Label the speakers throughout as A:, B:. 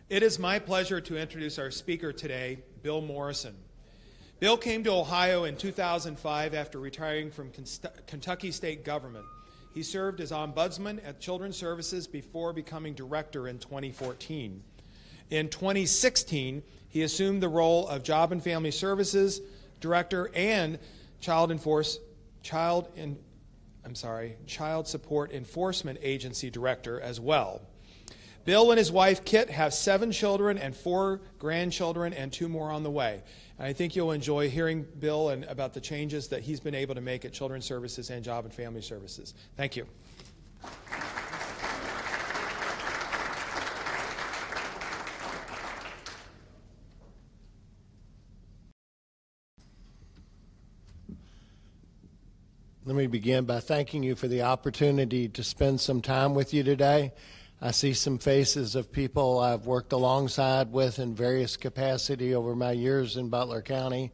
A: It is my pleasure to introduce our speaker today, Bill Morrison. Bill came to Ohio in 2005 after retiring from Kentucky State Government. He served as ombudsman at Children's Services before becoming director in 2014. In 2016, he assumed the role of Job and Family Services Director and Child Support Enforcement Agency Director as well. Bill and his wife, Kit, have 7 children and 4 grandchildren and 2 more on the way. And I think you'll enjoy hearing Bill and about the changes that he's been able to make at Children's Services and Job and Family Services. Thank you.
B: Let me begin by thanking you for the opportunity to spend some time with you today. I see some faces of people I've worked alongside with in various capacity over my years in Butler County,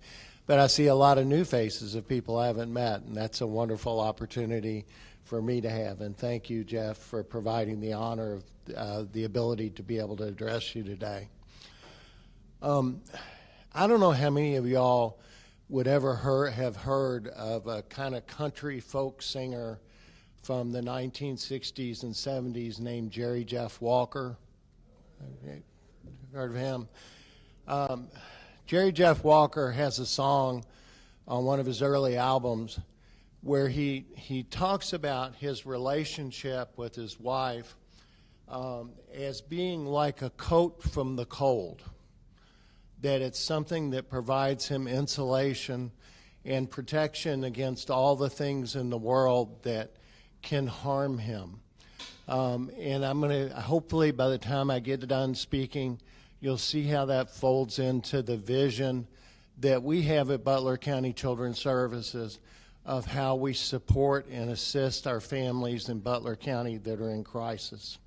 B: but I see a lot of new faces of people I haven't met, and that's a wonderful opportunity for me to have. And thank you, Jeff, for providing the honor of the ability to be able to address you today. I don't know how many of y'all would ever have heard of a kind of country folk singer from the 1960s and 70s named Jerry Jeff Walker. Heard of him? Jerry Jeff Walker has a song on one of his early albums where he talks about his relationship with his wife as being like a coat from the cold, that it's something that provides him insulation and protection against all the things in the world that can harm him. And I'm going to, hopefully by the time I get done speaking, you'll see how that folds into the vision that we have at Butler County Children's Services of how we support and assist our families in Butler County that are in crisis.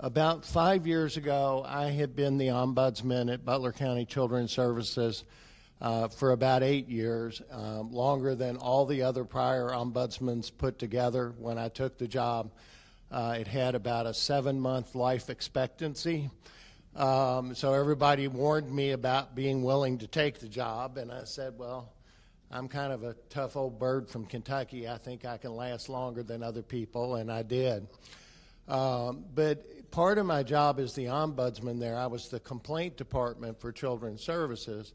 B: About 5 years ago, I had been the ombudsman at Butler County Children's Services for about 8 years, longer than all the other prior ombudsmans put together. When I took the job, it had about a 7-month life expectancy. So everybody warned me about being willing to take the job, and I said, well, I'm kind of a tough old bird from Kentucky. I think I can last longer than other people, and I did. But part of my job as the ombudsman there, I was the complaint department for Children's Services.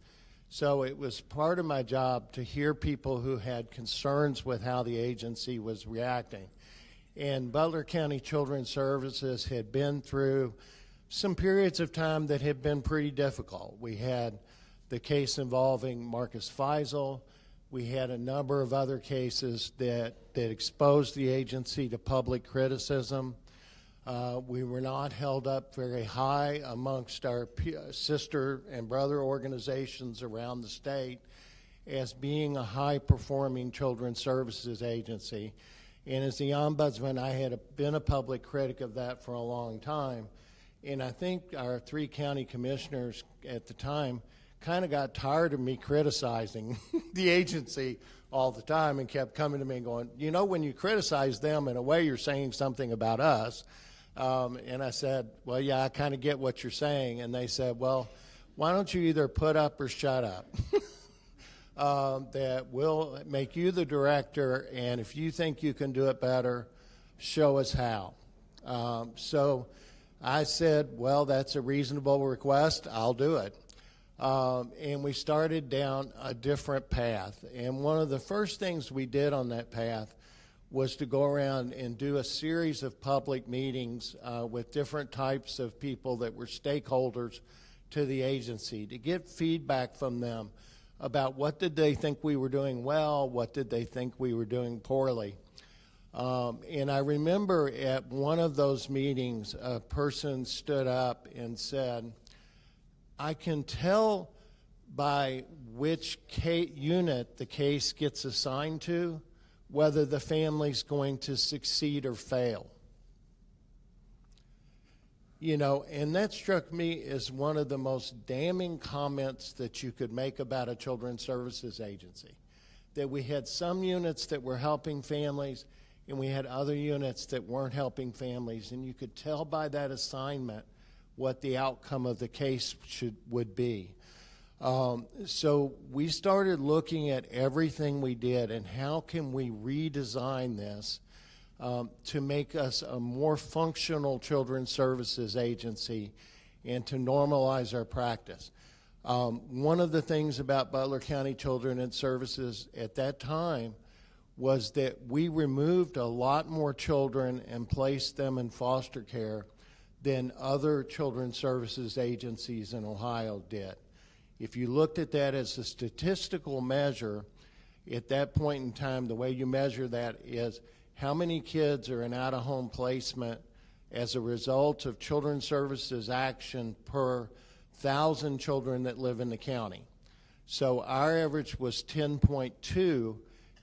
B: So it was part of my job to hear people who had concerns with how the agency was reacting. And Butler County Children's Services had been through some periods of time that had been pretty difficult. We had the case involving Marcus Feisel. We had a number of other cases that exposed the agency to public criticism. We were not held up very high amongst our sister and brother organizations around the state as being a high-performing children's services agency. And as the ombudsman, I had been a public critic of that for a long time. And I think our 3 county commissioners at the time kind of got tired of me criticizing the agency all the time and kept coming to me and going, you know, when you criticize them, in a way you're saying something about us. And I said, well, yeah, I kind of get what you're saying. And they said, well, why don't you either put up or shut up? That will make you the director, and if you think you can do it better, show us how. So I said, well, that's a reasonable request. I'll do it. And we started down a different path. And one of the first things we did on that path was to go around and do a series of public meetings with different types of people that were stakeholders to the agency to get feedback from them about what did they think we were doing well, what did they think we were doing poorly. And I remember at one of those meetings, a person stood up and said, I can tell by which unit the case gets assigned to whether the family's going to succeed or fail. You know, and that struck me as one of the most damning comments that you could make about a children's services agency. That we had some units that were helping families and we had other units that weren't helping families, and you could tell by that assignment what the outcome of the case would be. So we started looking at everything we did and how can we redesign this to make us a more functional children's services agency and to normalize our practice. One of the things about Butler County Children and Services at that time was that we removed a lot more children and placed them in foster care than other children's services agencies in Ohio did. If you looked at that as a statistical measure, at that point in time, the way you measure that is how many kids are in out-of-home placement as a result of children's services action per 1,000 children that live in the county. So our average was 10.2,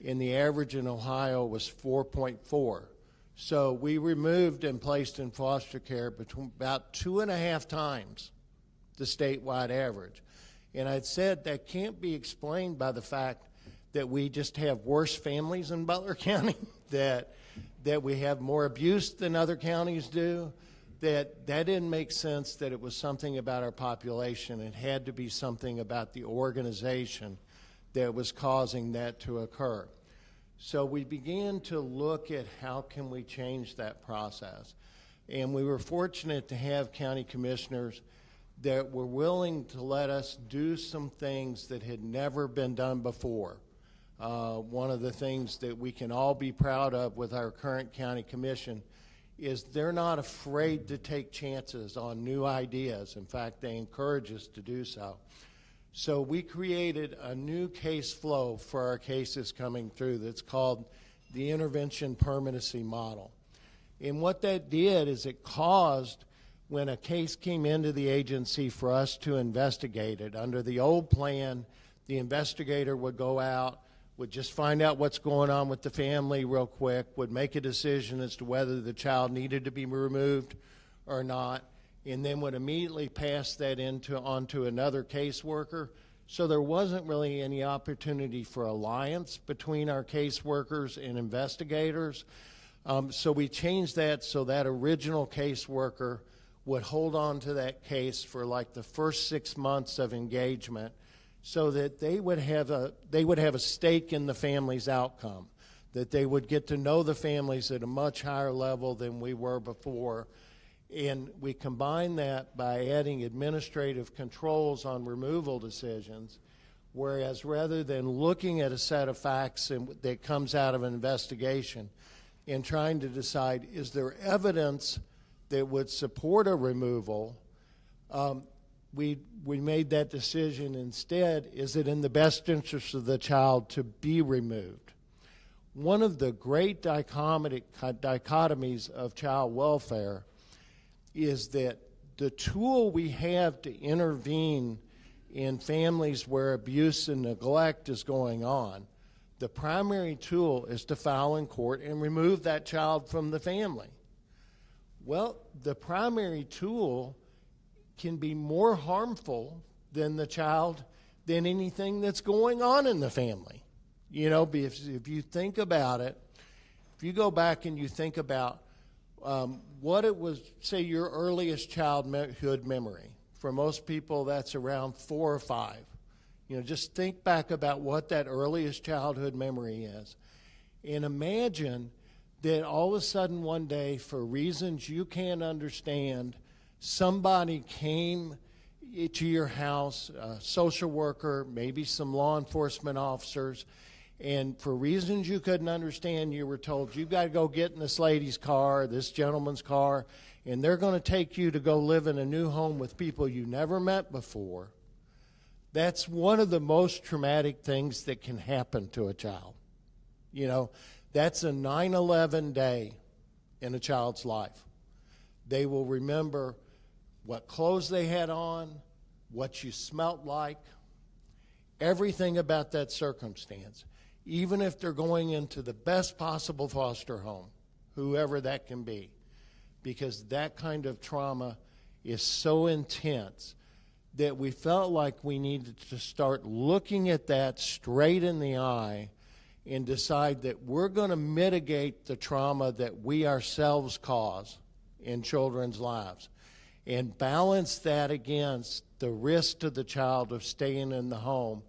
B: and the average in Ohio was 4.4. So we removed and placed in foster care between about 2.5 times the statewide average. And I'd said that can't be explained by the fact that we just have worse families in Butler County, that we have more abuse than other counties do, that didn't make sense, that it was something about our population. It had to be something about the organization that was causing that to occur. So we began to look at how can we change that process. And we were fortunate to have county commissioners that were willing to let us do some things that had never been done before. One of the things that we can all be proud of with our current county commission is they're not afraid to take chances on new ideas. In fact, they encourage us to do so. So we created a new case flow for our cases coming through that's called the intervention permanency model. And what that did is it caused, when a case came into the agency for us to investigate it, under the old plan, the investigator would go out, would just find out what's going on with the family real quick, would make a decision as to whether the child needed to be removed or not, and then would immediately pass that onto another caseworker. So there wasn't really any opportunity for alliance between our caseworkers and investigators. So we changed that so that original caseworker would hold on to that case for like the first 6 months of engagement, so that they would have a stake in the family's outcome, that they would get to know the families at a much higher level than we were before. And we combined that by adding administrative controls on removal decisions, whereas rather than looking at a set of facts that comes out of an investigation and trying to decide, is there evidence that would support a removal, we made that decision instead, is it in the best interest of the child to be removed? One of the great dichotomies of child welfare is that the tool we have to intervene in families where abuse and neglect is going on, the primary tool is to file in court and remove that child from the family. Well, the primary tool can be more harmful than the child, than anything that's going on in the family. You know, if you think about it, if you go back and you think about what it was, say your earliest childhood memory. For most people, that's around 4 or 5. You know, just think back about what that earliest childhood memory is. And imagine that all of a sudden one day, for reasons you can't understand, somebody came to your house, a social worker, maybe some law enforcement officers, and for reasons you couldn't understand, you were told, you've got to go get in this lady's car, this gentleman's car, and they're going to take you to go live in a new home with people you never met before. That's one of the most traumatic things that can happen to a child. You know, that's a 9/11 day in a child's life. They will remember what clothes they had on, what you smelt like, everything about that circumstance. Even if they're going into the best possible foster home, whoever that can be, because that kind of trauma is so intense that we felt like we needed to start looking at that straight in the eye and decide that we're going to mitigate the trauma that we ourselves cause in children's lives. and balance that against the risk to the child of staying in the home,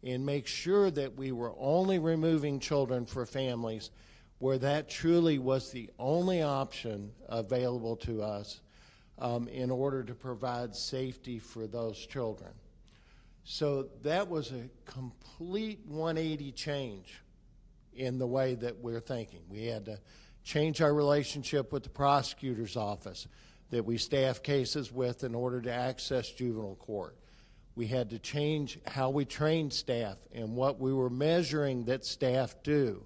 B: and make sure that we were only removing children for families where that truly was the only option available to us in order to provide safety for those children. So that was a complete 180 change in the way that we're thinking. We had to change our relationship with the prosecutor's office that we staff cases with in order to access juvenile court. We had to change how we trained staff and what we were measuring that staff do.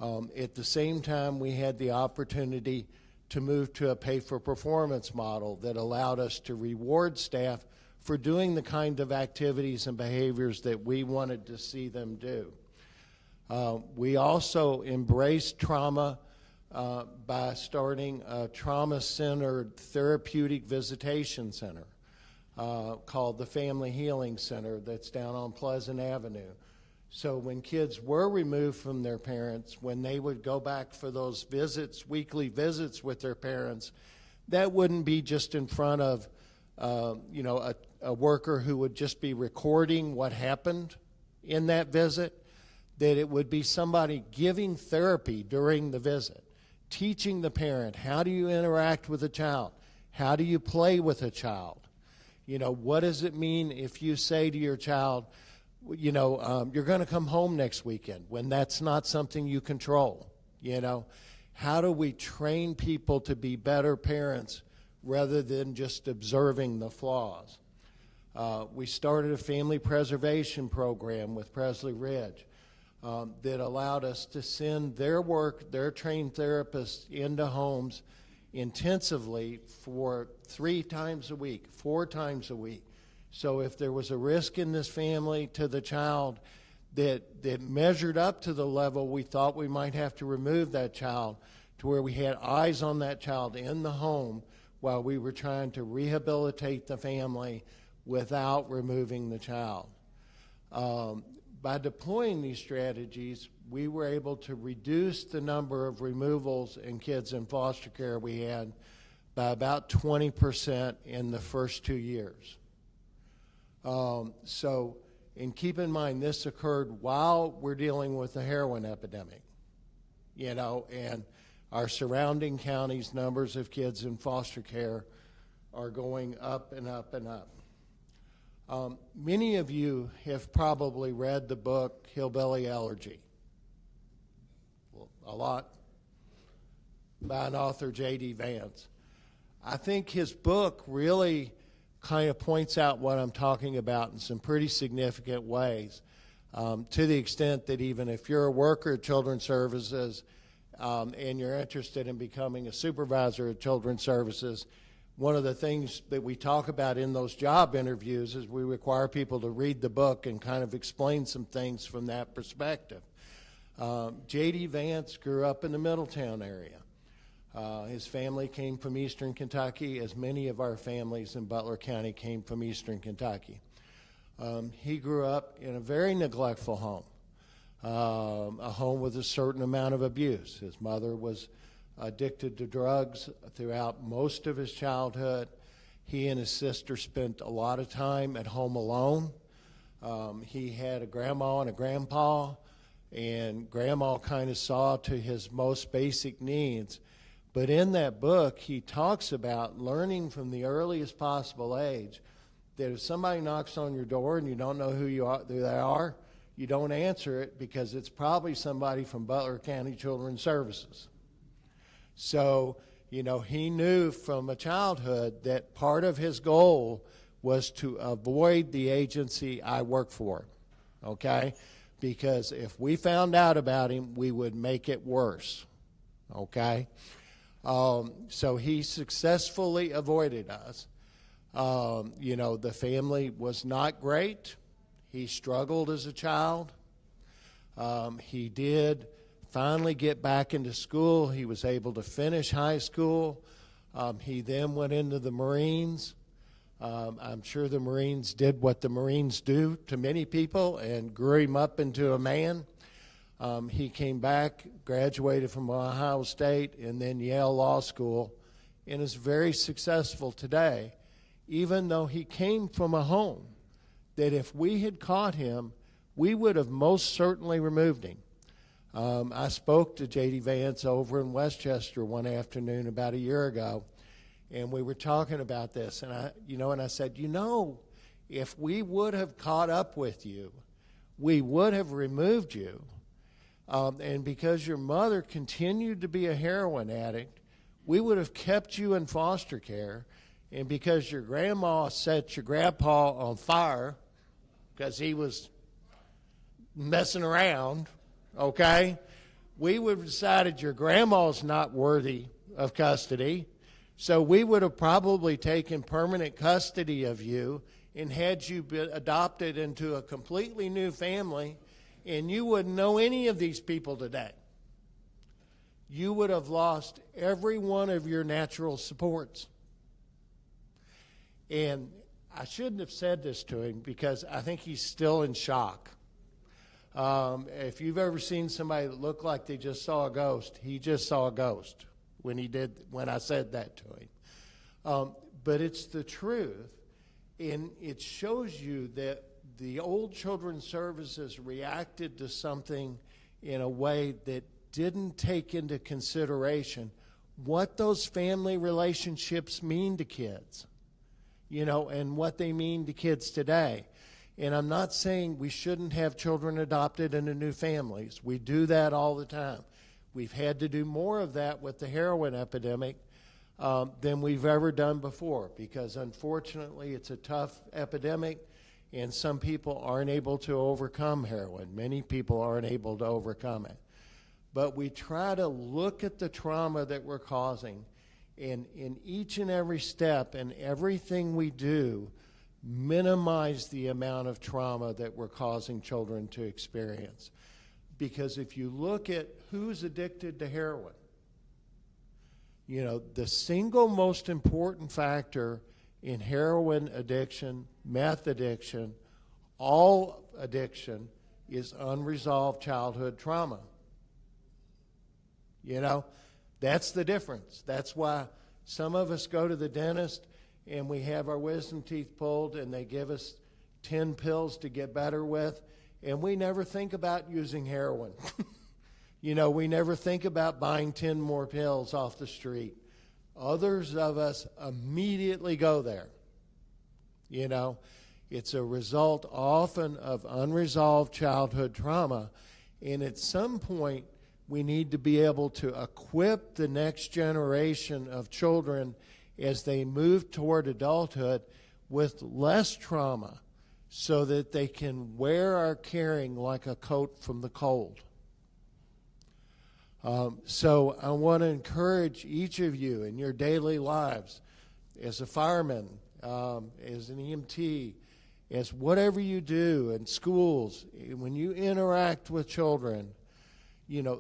B: At the same time, we had the opportunity to move to a pay-for-performance model that allowed us to reward staff for doing the kind of activities and behaviors that we wanted to see them do. We also embraced trauma by starting a trauma-centered therapeutic visitation center called the Family Healing Center that's down on Pleasant Avenue. So when kids were removed from their parents, when they would go back for those visits, weekly visits with their parents, that wouldn't be just in front of a worker who would just be recording what happened in that visit, that it would be somebody giving therapy during the visit, teaching the parent, how do you interact with a child? How do you play with a child? What does it mean if you say to your child, you're going to come home next weekend, when that's not something you control? How do we train people to be better parents rather than just observing the flaws? We started a family preservation program with Presley Ridge that allowed us to send their trained therapists into homes intensively for 3 times a week, 4 times a week. So if there was a risk in this family to the child that measured up to the level we thought we might have to remove that child, to where we had eyes on that child in the home while we were trying to rehabilitate the family without removing the child. By deploying these strategies, we were able to reduce the number of removals in kids in foster care we had by about 20% in the first 2 years. And keep in mind, this occurred while we're dealing with the heroin epidemic, and our surrounding counties' numbers of kids in foster care are going up and up and up. Many of you have probably read the book Hillbilly Elegy, a lot, by an author, J.D. Vance. I think his book really kind of points out what I'm talking about in some pretty significant ways, to the extent that even if you're a worker at Children's Services and you're interested in becoming a supervisor at Children's Services, one of the things that we talk about in those job interviews is we require people to read the book and kind of explain some things from that perspective. J.D. Vance grew up in the Middletown area. His family came from eastern Kentucky, as many of our families in Butler County came from eastern Kentucky. He grew up in a very neglectful home, a home with a certain amount of abuse. His mother was addicted to drugs throughout most of his childhood. He and his sister spent a lot of time at home alone. He had a grandma and a grandpa, and grandma kind of saw to his most basic needs. But in that book, he talks about learning from the earliest possible age that if somebody knocks on your door and you don't know who they are, you don't answer it, because it's probably somebody from Butler County Children's Services. So, he knew from a childhood that part of his goal was to avoid the agency I work for, okay? Because if we found out about him, we would make it worse, okay? So he successfully avoided us. The family was not great. He struggled as a child. He did finally get back into school. He was able to finish high school. He then went into the Marines. I'm sure the Marines did what the Marines do to many people and grew him up into a man. He came back, graduated from Ohio State and then Yale Law School, and is very successful today, even though he came from a home that if we had caught him, we would have most certainly removed him. I spoke to J.D. Vance over in Westchester one afternoon about a year ago, and we were talking about this, and I said, if we would have caught up with you, we would have removed you. And because your mother continued to be a heroin addict, we would have kept you in foster care. And because your grandma set your grandpa on fire because he was messing around, okay, we would have decided your grandma's not worthy of custody. So we would have probably taken permanent custody of you and had you been adopted into a completely new family, and you wouldn't know any of these people today. You would have lost every one of your natural supports. And I shouldn't have said this to him because I think he's still in shock. If you've ever seen somebody that looked like they just saw a ghost, he just saw a ghost when I said that to him. But it's the truth, and it shows you that the old children's services reacted to something in a way that didn't take into consideration what those family relationships mean to kids, and what they mean to kids today. And I'm not saying we shouldn't have children adopted into new families. We do that all the time. We've had to do more of that with the heroin epidemic than we've ever done before because, unfortunately, it's a tough epidemic, and some people aren't able to overcome heroin. Many people aren't able to overcome it. But we try to look at the trauma that we're causing, and in each and every step and everything we do, minimize the amount of trauma that we're causing children to experience. Because if you look at who's addicted to heroin, the single most important factor in heroin addiction, meth addiction, all addiction is unresolved childhood trauma. That's the difference. That's why some of us go to the dentist and we have our wisdom teeth pulled and they give us 10 pills to get better with, and we never think about using heroin. We never think about buying 10 more pills off the street. Others of us immediately go there. It's a result often of unresolved childhood trauma, and at some point we need to be able to equip the next generation of children as they move toward adulthood with less trauma so that they can wear our caring like a coat from the cold. So I want to encourage each of you in your daily lives, as a fireman, as an EMT, as whatever you do in schools, when you interact with children,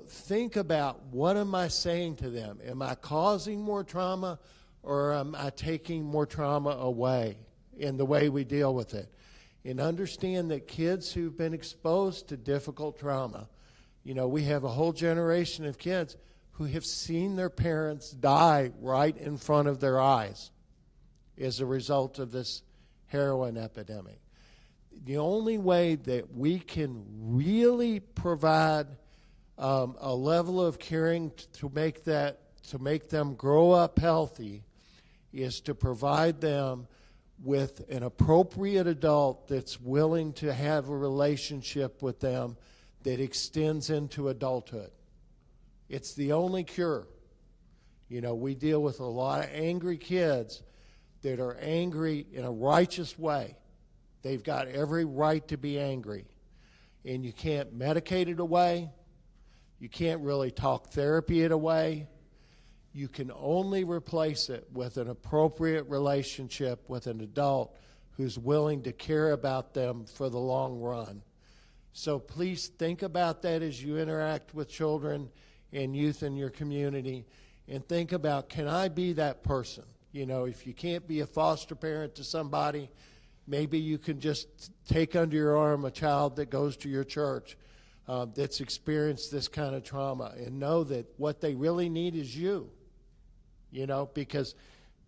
B: think about, what am I saying to them? Am I causing more trauma, or am I taking more trauma away in the way we deal with it? And understand that kids who've been exposed to difficult trauma, we have a whole generation of kids who have seen their parents die right in front of their eyes as a result of this heroin epidemic. The only way that we can really provide a level of caring to make them grow up healthy is to provide them with an appropriate adult that's willing to have a relationship with them that extends into adulthood. It's the only cure. We deal with a lot of angry kids that are angry in a righteous way. They've got every right to be angry. And you can't medicate it away. You can't really talk therapy it away. You can only replace it with an appropriate relationship with an adult who's willing to care about them for the long run. So please think about that as you interact with children and youth in your community, and think about, can I be that person? If you can't be a foster parent to somebody, maybe you can just take under your arm a child that goes to your church that's experienced this kind of trauma, and know that what they really need is you. because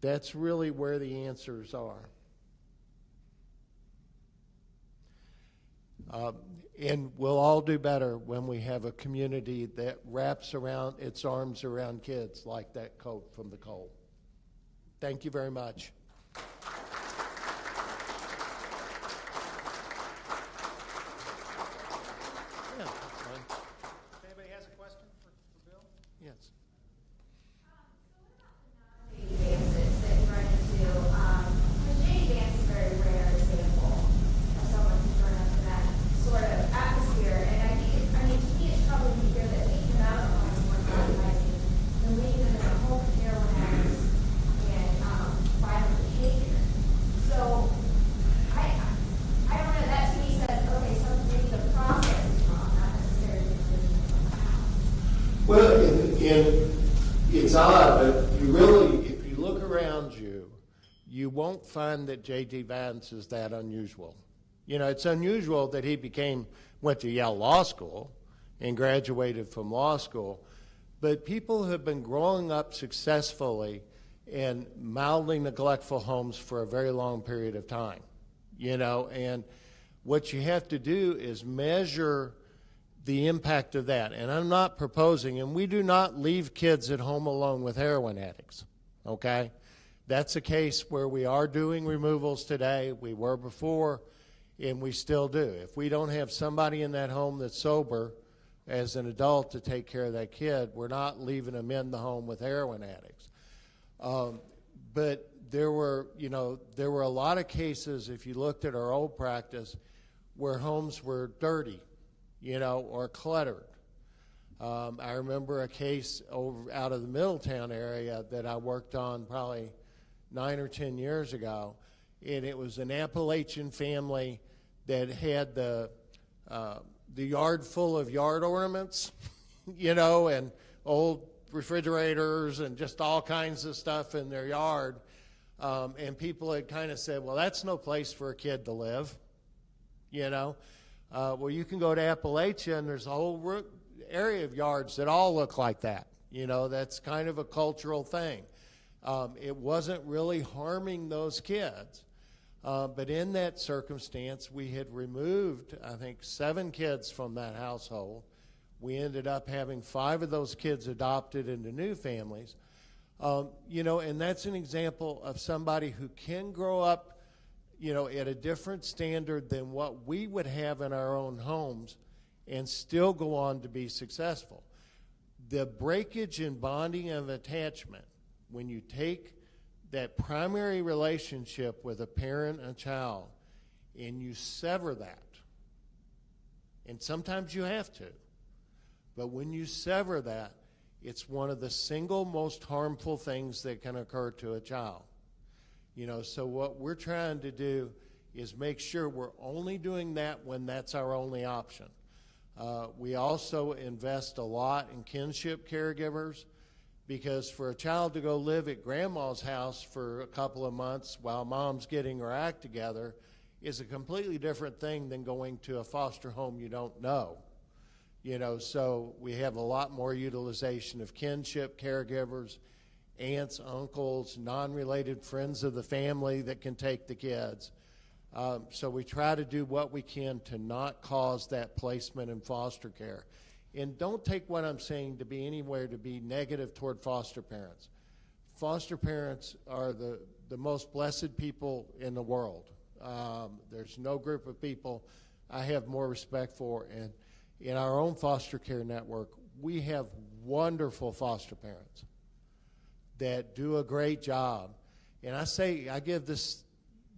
B: that's really where the answers are. And we'll all do better when we have a community that wraps around its arms around kids like that coat from the Cole. Thank you very much. Yeah, that's fine.
A: If anybody has a question for Bill?
B: Yes.
C: Dances that you run into, the Jane dance is a very rare example of someone who's run up in that sort of atmosphere. And I think, to me, it's probably good that we come out of it more advertising than we even in a home care when and violent behavior. So I don't know. That to me says, okay, so maybe the process is wrong, not necessarily the decision of the house.
B: Well, it's odd, but you really, if you look around you, you won't find that J.D. Vance is that unusual. It's unusual that he went to Yale Law School and graduated from law school, but people have been growing up successfully in mildly neglectful homes for a very long period of time, and what you have to do is measure the impact of that. And I'm not proposing, and we do not leave kids at home alone with heroin addicts, okay? That's a case where we are doing removals today, we were before, and we still do. If we don't have somebody in that home that's sober as an adult to take care of that kid, we're not leaving them in the home with heroin addicts. But there were a lot of cases, if you looked at our old practice, where homes were dirty, or cluttered. I remember a case out of the Middletown area that I worked on probably 9 or 10 years ago, and it was an Appalachian family that had the yard full of yard ornaments, and old refrigerators and just all kinds of stuff in their yard. And people had kind of said, well, that's no place for a kid to live, Well, you can go to Appalachia, and there's a whole area of yards that all look like that. That's kind of a cultural thing. It wasn't really harming those kids. But in that circumstance, we had removed, I think, 7 kids from that household. We ended up having 5 of those kids adopted into new families. And that's an example of somebody who can grow up at a different standard than what we would have in our own homes and still go on to be successful. The breakage and bonding of attachment, when you take that primary relationship with a parent and a child and you sever that, and sometimes you have to, but when you sever that, it's one of the single most harmful things that can occur to a child. So what we're trying to do is make sure we're only doing that when that's our only option. We also invest a lot in kinship caregivers, because for a child to go live at grandma's house for a couple of months while mom's getting her act together is a completely different thing than going to a foster home you don't know. So we have a lot more utilization of kinship caregivers, aunts, uncles, non-related friends of the family that can take the kids. So we try to do what we can to not cause that placement in foster care. And don't take what I'm saying to be anywhere to be negative toward foster parents. Foster parents are the most blessed people in the world. There's no group of people I have more respect for. And in our own foster care network, we have wonderful foster parents that do a great job. And I give this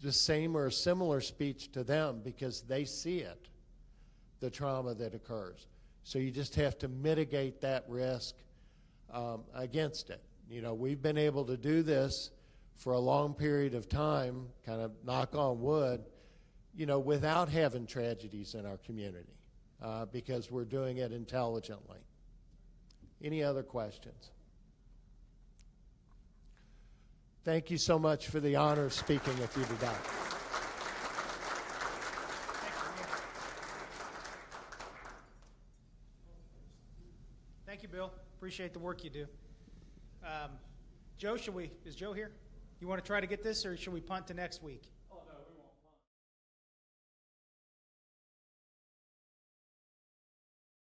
B: the same or a similar speech to them because they see it, the trauma that occurs. So you just have to mitigate that risk against it. We've been able to do this for a long period of time, kind of knock on wood, without having tragedies in our community because we're doing it intelligently. Any other questions? Thank you so much for the honor of speaking with you today.
D: Thank you, Bill. Appreciate the work you do. Joe, is Joe here? You want to try to get this, or should we punt to next week?